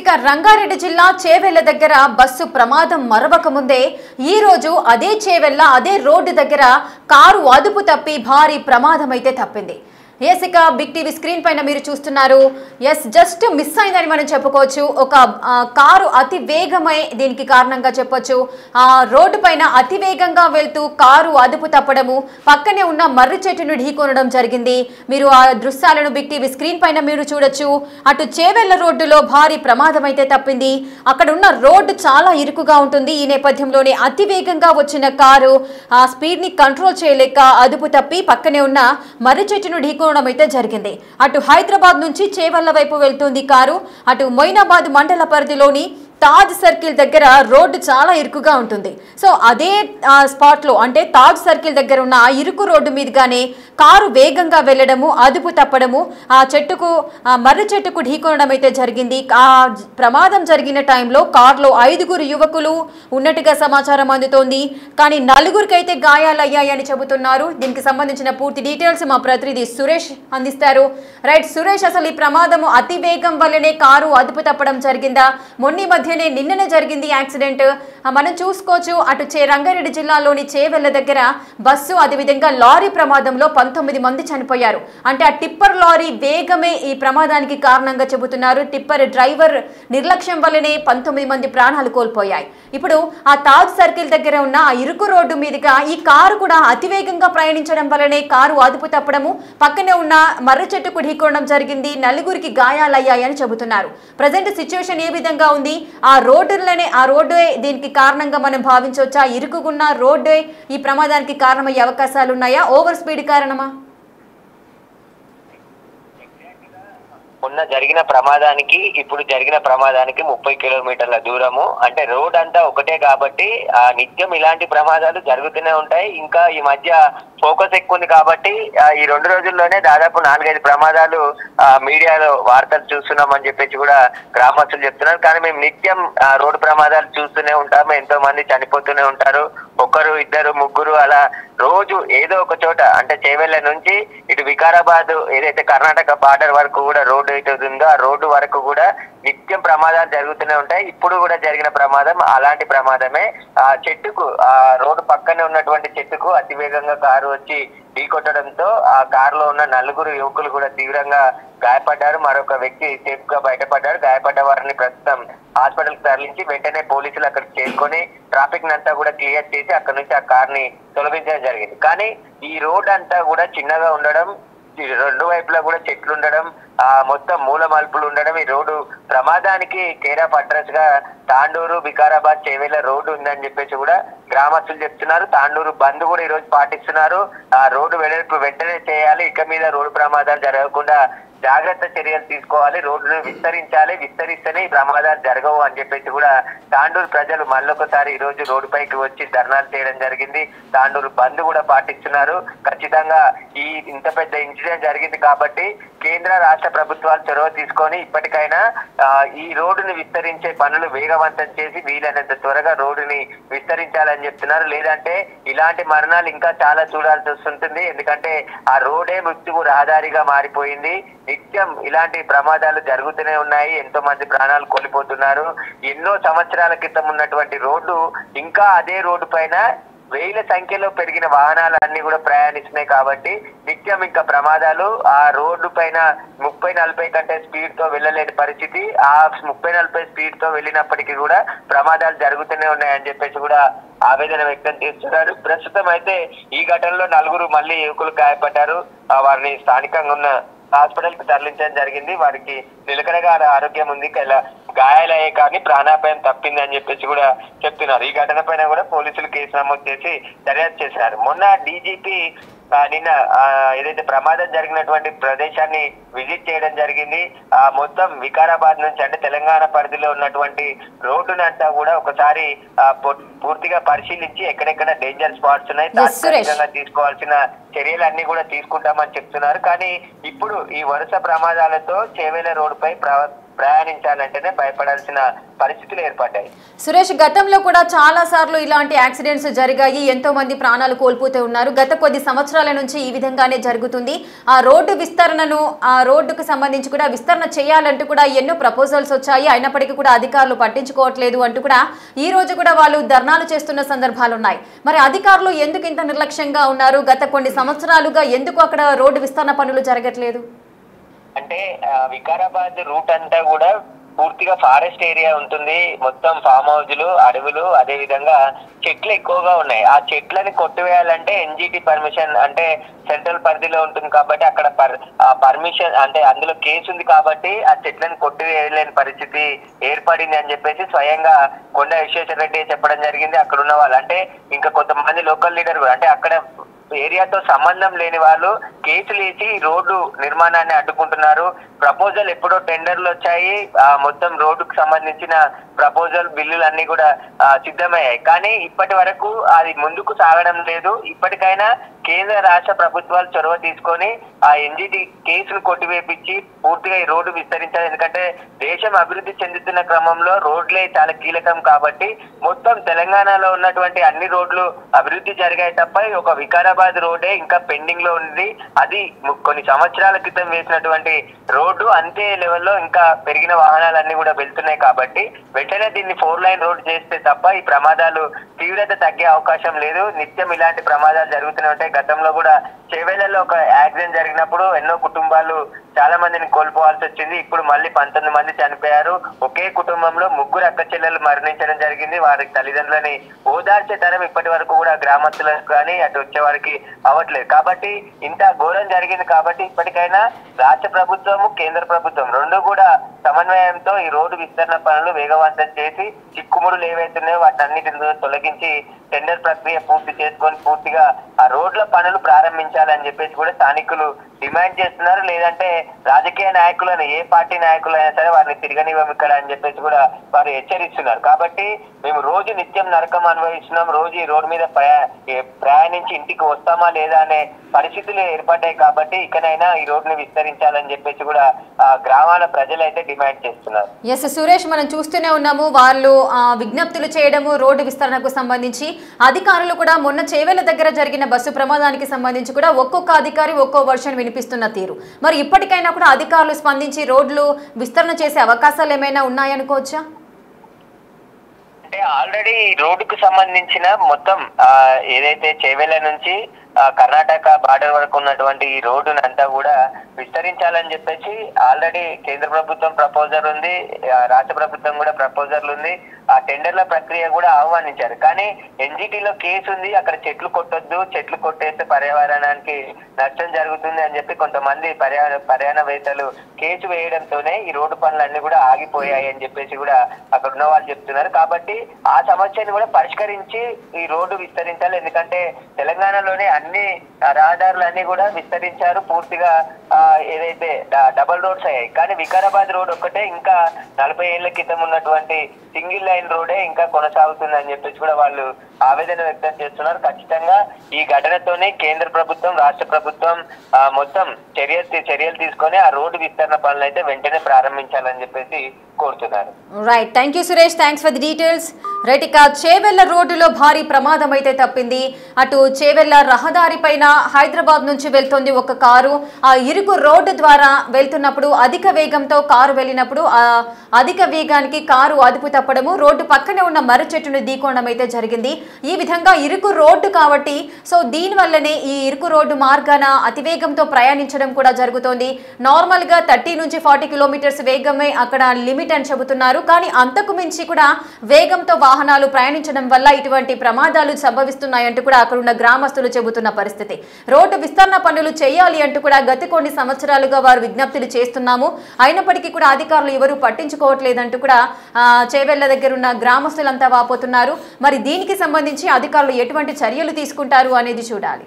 ఇక రంగారెడ్డి జిల్లా చేవెళ్ల దగ్గర బస్సు ప్రమాదం మరవక ముందే ఈ రోజు అదే చేవెళ్ల అదే రోడ్డు దగ్గర కారు అదుపు తప్పి భారీ ప్రమాదం అయితే తప్పింది. ఎస్ ఇక బిగ్ టీవీ స్క్రీన్ పైన మీరు చూస్తున్నారు. ఎస్ జస్ట్ మిస్ అయిందని మనం చెప్పుకోవచ్చు. ఒక కారు అతి వేగమై దీనికి కారణంగా చెప్పొచ్చు. రోడ్డు పైన అతి వేగంగా వెళ్తూ కారు అదుపు తప్పడము, పక్కనే ఉన్న మర్రి చెట్టును ఢీకొనడం జరిగింది. మీరు ఆ దృశ్యాలను బిగ్ టీవీ స్క్రీన్ పైన మీరు చూడొచ్చు. అటు చేవెళ్ల రోడ్డులో భారీ ప్రమాదం అయితే తప్పింది. అక్కడ ఉన్న రోడ్డు చాలా ఇరుకుగా ఉంటుంది. ఈ నేపథ్యంలోనే అతి వేగంగా వచ్చిన కారు ఆ స్పీడ్ ని కంట్రోల్ చేయలేక అదుపు తప్పి పక్కనే ఉన్న మర్రి చెట్టును ఢీకొనడం అయితే జరిగింది. అటు హైదరాబాద్ నుంచి చేవెళ్ల వైపు వెళ్తుంది కారు. అటు మొయినాబాద్ మండల పరిధిలోని తాజ్ సర్కిల్ దగ్గర రోడ్డు చాలా ఇరుకుగా ఉంటుంది. సో అదే స్పాట్లో అంటే తాజ్ సర్కిల్ దగ్గర ఉన్న ఆ ఇరుకు రోడ్డు మీదుగానే కారు వేగంగా వెళ్ళడము, అదుపు తప్పడము, ఆ చెట్టుకు మర్రి చెట్టుకు ఢీకొనడం అయితే జరిగింది. ఆ ప్రమాదం జరిగిన టైంలో కారులో 5 యువకులు ఉన్నట్టుగా సమాచారం అందుతోంది. కానీ 4 అయితే గాయాలయ్యాయని చెబుతున్నారు. దీనికి సంబంధించిన పూర్తి డీటెయిల్స్ మా ప్రతినిధి సురేష్ అందిస్తారు. రైట్ సురేష్, అసలు ఈ ప్రమాదము అతి వేగం వల్లనే కారు అదుపు తప్పడం జరిగిందా? నిన్ననే జరిగింది యాక్సిడెంట్. మనం చూసుకోవచ్చు. అటు రంగారెడ్డి జిల్లాలోని చేవెళ్ల దగ్గర బస్సు అదేవిధంగా లారీ ప్రమాదంలో 19 మంది చనిపోయారు. అంటే ఆ టిప్పర్ లారీ వేగమే ఈ ప్రమాదానికి కారణంగా చెబుతున్నారు. టిప్పర్ డ్రైవర్ నిర్లక్ష్యం వల్లనే 19 మంది ప్రాణాలు కోల్పోయాయి. ఇప్పుడు ఆ తాజ్ సర్కిల్ దగ్గర ఉన్న ఆ ఇరుకు రోడ్డు మీదుగా ఈ కారు కూడా అతివేగంగా ప్రయాణించడం వల్లనే కారు అదుపు తప్పడము, పక్కనే ఉన్న మర్రి చెట్టుకు ఢీకొనడం జరిగింది. 4 గాయాలయ్యాయని చెబుతున్నారు. ప్రజెంట్ సిచ్యువేషన్ ఏ విధంగా ఉంది? ఆ రోడ్డే దీనికి కారణంగా మనం భావించవచ్చా? ఇరుకుగున్న రోడ్డే ఈ ప్రమాదానికి కారణమయ్యే అవకాశాలు ఉన్నాయా? ఓవర్ స్పీడ్ కారణమా? మొన్న జరిగిన ప్రమాదానికి ఇప్పుడు జరిగిన ప్రమాదానికి 30 కిలోమీటర్ల దూరము. అంటే రోడ్ అంతా ఒకటే కాబట్టి నిత్యం ఇలాంటి ప్రమాదాలు జరుగుతూనే ఉంటాయి. ఇంకా ఈ మధ్య ఫోకస్ ఎక్కువ ఉంది కాబట్టి ఈ 2 రోజుల్లోనే దాదాపు 4-5 ప్రమాదాలు మీడియాలో వార్తలు చూస్తున్నామని చెప్పేసి కూడా గ్రామస్తులు చెప్తున్నారు. కానీ మేము నిత్యం రోడ్డు ప్రమాదాలు చూస్తూనే ఉంటాము. ఎంతో మంది చనిపోతూనే ఉంటారు. 1, 2, 3 అలా రోజు ఏదో ఒక చోట, అంటే చేవెళ్ల నుంచి ఇటు వికారాబాద్ ఏదైతే కర్ణాటక బార్డర్ వరకు కూడా రోడ్డు అయితే ఉందో ఆ రోడ్డు వరకు కూడా నిత్యం ప్రమాదాలు జరుగుతూనే ఉంటాయి. ఇప్పుడు కూడా జరిగిన ప్రమాదం అలాంటి ప్రమాదమే. ఆ చెట్టుకు, ఆ రోడ్డు పక్కనే ఉన్నటువంటి చెట్టుకు అతివేగంగా కారు వచ్చి ఢీకొట్టడంతో ఆ కారులో ఉన్న 4 యువకులు కూడా తీవ్రంగా గాయపడ్డారు. మరొక వ్యక్తి సేఫ్ గా బయటపడ్డారు. గాయపడ్డ వారిని ప్రస్తుతం హాస్పిటల్ కి తరలించి వెంటనే పోలీసులు అక్కడికి చేరుకొని ట్రాఫిక్ అంతా కూడా క్లియర్ చేసి అక్కడ నుంచి ఆ కార్ ని తొలగించడం జరిగింది. కానీ ఈ రోడ్ అంతా కూడా చిన్నగా ఉండడం, 2 వైపులా కూడా చెట్లు ఉండడం, మొత్తం మూల మలుపులు ఉండడం, ఈ రోడ్డు ప్రమాదానికి కేర్ ఆఫ్ అడ్రస్ గా తాండూరు, వికారాబాద్, చేవెళ్ల రోడ్డు ఉందని చెప్పేసి కూడా గ్రామస్తులు చెప్తున్నారు. తాండూరు బంద్ కూడా ఈ రోజు పాటిస్తున్నారు. ఆ రోడ్డు వెడల్పు వెంటనే చేయాలి, ఇక మీద రోడ్డు ప్రమాదాలు జరగకుండా జాగ్రత్త చర్యలు తీసుకోవాలి, రోడ్డును విస్తరించాలి, విస్తరిస్తేనే ఈ ప్రమాదాలు జరగవు అని చెప్పేసి కూడా తాండూరు ప్రజలు మళ్ళొకసారి ఈ రోజు రోడ్డుపైకి వచ్చి ధర్నాలు చేయడం జరిగింది. తాండూరు బంద్ కూడా పాటిస్తున్నారు. ఖచ్చితంగా ఇంత పెద్ద ఇన్సిడెంట్ జరిగింది కాబట్టి కేంద్ర రాష్ట్ర ప్రభుత్వాలు చొరవ తీసుకొని ఇప్పటికైనా ఈ రోడ్డుని విస్తరించే పనులు వేగవంతం చేసి వీలైనంత త్వరగా రోడ్డుని విస్తరించాలని చెప్తున్నారు. లేదంటే ఇలాంటి మరణాలు ఇంకా చాలా చూడాల్సి వస్తుంటుంది. ఎందుకంటే ఆ రోడ్డే మృత్యువు రహదారిగా మారిపోయింది. నిత్యం ఇలాంటి ప్రమాదాలు జరుగుతూనే ఉన్నాయి. ఎంతో మంది ప్రాణాలు కోల్పోతున్నారు. ఎన్నో సంవత్సరాల క్రితం ఉన్నటువంటి రోడ్డు ఇంకా అదే రోడ్డు పైన వేల సంఖ్యలో పెరిగిన వాహనాలన్నీ కూడా ప్రయాణిస్తున్నాయి కాబట్టి నిత్యం ఇంకా ప్రమాదాలు. ఆ రోడ్డు పైన 30-40 కంటే స్పీడ్ తో వెళ్ళలేని పరిస్థితి. ఆ 30-40 స్పీడ్ తో వెళ్ళినప్పటికీ కూడా ప్రమాదాలు జరుగుతూనే ఉన్నాయని చెప్పేసి కూడా ఆవేదన వ్యక్తం చేస్తున్నారు. ప్రస్తుతం అయితే ఈ ఘటనలో 4 మళ్ళీ యువకులు గాయపడ్డారు. వారిని స్థానికంగా ఉన్న హాస్పిటల్ కి తరలించడం జరిగింది. వారికి నిలకడగా ఆరోగ్యం ఉంది, గాయాలయ్యే కానీ ప్రాణాపాయం తప్పింది అని చెప్పేసి కూడా చెప్తున్నారు. ఈ ఘటన పైన కూడా పోలీసులు కేసు నమోదు చేసి దర్యాప్తు చేశారు. మొన్న డీజీపీ నిన్న ఏదైతే ప్రమాదం జరిగినటువంటి ప్రదేశాన్ని విజిట్ చేయడం జరిగింది. మొత్తం వికారాబాద్ నుంచి అంటే తెలంగాణ పరిధిలో ఉన్నటువంటి రోడ్డునంతా కూడా ఒకసారి పూర్తిగా పరిశీలించి ఎక్కడెక్కడ డేంజర్ స్పాట్స్ ఉన్నాయి, తాత్కాలికంగా తీసుకోవాల్సిన చర్యలన్నీ కూడా తీసుకుంటామని చెప్తున్నారు. కానీ ఇప్పుడు ఈ వరుస ప్రమాదాలతో చేవెళ్ల రోడ్డుపై ప్రయాణించాలంటేనే భయపడాల్సిన పరిస్థితులు ఏర్పడ్డాయి. సురేష్, గతంలో కూడా చాలా సార్లు ఇలాంటి యాక్సిడెంట్స్ జరిగాయి, ఎంతో మంది ప్రాణాలు కోల్పోతూ ఉన్నారు. గత కొద్ది సంవత్సరాల నుంచి ఈ విధంగానే జరుగుతుంది. ఆ రోడ్డు విస్తరణను, ఆ రోడ్డుకు సంబంధించి కూడా విస్తరణ చేయాలంటూ కూడా ఎన్నో ప్రపోజల్స్ వచ్చాయి. అయినప్పటికీ కూడా అధికారులు పట్టించుకోవట్లేదు అంటూ కూడా ఈ రోజు కూడా వాళ్ళు ధర్నాలు చేస్తున్న సందర్భాలు ఉన్నాయి. మరి అధికారులు ఎందుకు ఇంత నిర్లక్ష్యంగా ఉన్నారు? గత కొన్ని సంవత్సరాలుగా ఎందుకు అక్కడ రోడ్డు విస్తరణ పనులు జరగట్లేదు? అంటే వికారాబాద్ రూట్ అంతా కూడా పూర్తిగా ఫారెస్ట్ ఏరియా ఉంటుంది. మొత్తం ఫామ్ హౌజులు, అడవులు, అదే విధంగా చెట్లు ఎక్కువగా ఉన్నాయి. ఆ చెట్లని కొట్టివేయాలంటే ఎన్జిటి పర్మిషన్ అంటే సెంట్రల్ పరిధిలో ఉంటుంది కాబట్టి అక్కడ పర్మిషన్ అంటే అందులో కేసు ఉంది కాబట్టి ఆ చెట్లను కొట్టివేయలేని పరిస్థితి ఏర్పడింది అని చెప్పేసి స్వయంగా కొండ విశ్వేశ్వర రెడ్డి చెప్పడం జరిగింది. అక్కడ ఉన్న వాళ్ళు అంటే ఇంకా కొంతమంది లోకల్ లీడర్ కూడా అంటే అక్కడ ఏరియాతో సంబంధం లేని వాళ్ళు కేసులు వేసి రోడ్డు నిర్మాణాన్ని అడ్డుకుంటున్నారు. ప్రపోజల్ ఎప్పుడో టెండర్లు వచ్చాయి, మొత్తం రోడ్డుకు సంబంధించిన ప్రపోజల్ బిల్లులు అన్ని కూడా సిద్ధమయ్యాయి. కానీ ఇప్పటి వరకు అది ముందుకు సాగడం లేదు. ఇప్పటికైనా కేంద్ర రాష్ట్ర ప్రభుత్వాలు చొరవ తీసుకొని ఆ ఎన్జిటి కేసును కొట్టివేపించి పూర్తిగా ఈ రోడ్డు విస్తరించాలి. ఎందుకంటే దేశం అభివృద్ధి చెందుతున్న క్రమంలో రోడ్లే చాలా కీలకం కాబట్టి మొత్తం తెలంగాణలో ఉన్నటువంటి అన్ని రోడ్లు అభివృద్ధి జరిగాయి తప్ప ఒక వికారాబాద్ రోడ్డే ఇంకా పెండింగ్ లో ఉంది. అది కొన్ని సంవత్సరాల క్రితం వేసినటువంటి రోడ్డు అంతే లెవెల్లో ఇంకా పెరిగిన వాహనాలన్నీ కూడా వెళ్తున్నాయి కాబట్టి వెంటనే దీన్ని 4 లైన్ రోడ్ చేస్తే తప్ప ఈ ప్రమాదాలు తీవ్రత తగ్గే అవకాశం లేదు. నిత్యం ఇలాంటి ప్రమాదాలు జరుగుతూనే ఉంటాయి. గతంలో కూడా చేవేళ్లలో ఒక యాక్సిడెంట్ జరిగినప్పుడు ఎన్నో కుటుంబాలు చాలా మందిని కోల్పోవాల్సి వచ్చింది. ఇప్పుడు మళ్ళీ 19 మంది చనిపోయారు. ఒకే కుటుంబంలో 3 అక్క చెల్లెలు మరణించడం జరిగింది. వారి తల్లిదండ్రులని ఓదార్చే తరం ఇప్పటి వరకు కూడా గ్రామస్తులకు కానీ అటు వచ్చే వారికి అవ్వట్లేదు. కాబట్టి ఇంత ఘోరం జరిగింది కాబట్టి ఇప్పటికైనా రాష్ట్ర ప్రభుత్వము, కేంద్ర ప్రభుత్వం రెండు కూడా సమన్వయంతో ఈ రోడ్డు విస్తరణ పనులు వేగవంతం చేసి చిక్కుముడులు ఏవైతున్నాయో వాటి అన్నిటిని తొలగించి టెండర్ ప్రక్రియ పూర్తి చేసుకొని పూర్తిగా ఆ రోడ్ల పనులు ప్రారంభించాలని చెప్పేసి కూడా స్థానికులు డిమాండ్ చేస్తున్నారు. లేదంటే రాజకీయ నాయకులను, ఏ పార్టీ నాయకులైనా సరే వారిని తిరగనివ్వం ఇక్కడ అని చెప్పేసి కూడా వారు హెచ్చరిస్తున్నారు. కాబట్టి మేము రోజు నిత్యం నరకం అనుభవిస్తున్నాం. రోజు ఈ రోడ్డు మీద ప్రయాణించి ఇంటికి వస్తామా లేదా అనే పరిస్థితులు ఏర్పడ్డాయి. కాబట్టి ఇకనైనా ఈ రోడ్డుని విస్తరించాలని చెప్పేసి కూడా గ్రామాల ప్రజలు అయితే డిమాండ్ చేస్తున్నారు. ఎస్ సురేష్, మనం చూస్తూనే ఉన్నాము వాళ్ళు విజ్ఞప్తులు చేయడము రోడ్డు విస్తరణకు సంబంధించి. అధికారులు కూడా మొన్న చేవేళ్ల దగ్గర జరిగిన బస్సు ప్రమాదానికి సంబంధించి కూడా ఒక్కొక్క అధికారి ఒక్కో వర్షన్ వినిపిస్తున్న తీరు. మరి ఇప్పటికైనా కూడా అధికారులు స్పందించి రోడ్లు విస్తరణ చేసే అవకాశాలు ఏమైనా ఉన్నాయనుకోవచ్చా? అంటే ఆల్రెడీ రోడ్డుకు సంబంధించిన మొత్తం ఏదైతే చేవేళ్ల నుంచి కర్ణాటక బార్డర్ వరకు ఉన్నటువంటి ఈ రోడ్డును అంతా కూడా విస్తరించాలని చెప్పేసి ఆల్రెడీ కేంద్ర ప్రభుత్వం ప్రపోజల్ ఉంది, రాష్ట్ర ప్రభుత్వం కూడా ప్రపోజల్ ఉంది. ఆ టెండర్ల ప్రక్రియ కూడా ఆహ్వానించారు. కానీ ఎన్జిటిలో కేసు ఉంది, అక్కడ చెట్లు కొట్టొద్దు, చెట్లు కొట్టేస్తే పర్యావరణానికి నష్టం జరుగుతుంది అని చెప్పి కొంతమంది పర్యావరణవేత్తలు కేసు వేయడంతోనే ఈ రోడ్డు పనులన్నీ కూడా ఆగిపోయాయి అని చెప్పేసి కూడా అక్కడ ఉన్న వాళ్ళు చెప్తున్నారు. కాబట్టి ఆ సమస్యను కూడా పరిష్కరించి ఈ రోడ్డు విస్తరించాలి. ఎందుకంటే తెలంగాణలోనే అన్ని రహదారులు అన్ని కూడా విస్తరించారు పూర్తిగా. ఏదైతే డబల్ రోడ్స్ అయ్యాయి. కానీ వికారాబాద్ రోడ్ ఒక్కటే ఇంకా 40 ఏళ్ల క్రితం ఉన్నటువంటి సింగిల్ లైన్ రోడే ఇంకా కొనసాగుతుంది అని చెప్పేసి కూడా వాళ్ళు ఆవేదన వ్యక్తం చేస్తున్నారు. ఖచ్చితంగా ఈ ఘటనతోనే కేంద్ర ప్రభుత్వం, రాష్ట్ర ప్రభుత్వం మొత్తం చర్యలు తీసుకొని ఆ రోడ్డు విస్తరణ పనులు అయితే వెంటనే ప్రారంభించాలని చెప్పేసి కోరుతున్నారు. Right, thank you Suresh, thanks for the details. Right, ఇక చేవెళ్ల రోడ్డులో భారీ ప్రమాదం అయితే తప్పింది. అటు చేవెళ్ల రహదారి పైన హైదరాబాద్ నుంచి వెళ్తుంది ఒక కారు. ఆ ఇరుకు రోడ్డు ద్వారా వెళ్తున్నప్పుడు అధిక వేగంతో కారు వెళ్ళినప్పుడు అధిక వేగానికి కారు అదుపు తప్పడము, రోడ్డు పక్కనే ఉన్న మర్రి చెట్టును ఢీకొనడం అయితే జరిగింది. ఈ విధంగా ఇరుకు రోడ్డు కాబట్టి దీనివల్లనే ఈ ఇరుకు రోడ్డు మార్గాన అతివేగంతో ప్రయాణించడం కూడా జరుగుతోంది. నార్మల్గా 30 నుంచి 40 కిలోమీటర్స్ వేగమే అక్కడ లిమిట్ అని చెబుతున్నారు. కానీ అంతకు మించి కూడా వేగంతో వాహనాలు ప్రయాణించడం వల్ల ఇటువంటి ప్రమాదాలు సంభవిస్తున్నాయంటూ కూడా అక్కడున్న గ్రామస్తులు చెబుతున్న పరిస్థితి. రోడ్డు విస్తరణ పనులు చేయాలి అంటూ కూడా గత కొన్ని సంవత్సరాలుగా వారు విజ్ఞప్తులు చేస్తున్నాము. అయినప్పటికీ కూడా అధికారులు ఎవరు పట్టించుకోవట్లేదంటూ కూడా చేవెళ్ల దగ్గర ఉన్న గ్రామస్తులంతా వాపోతున్నారు. మరి దీనికి సంబంధించి అధికారులు ఎటువంటి చర్యలు తీసుకుంటారు అనేది చూడాలి.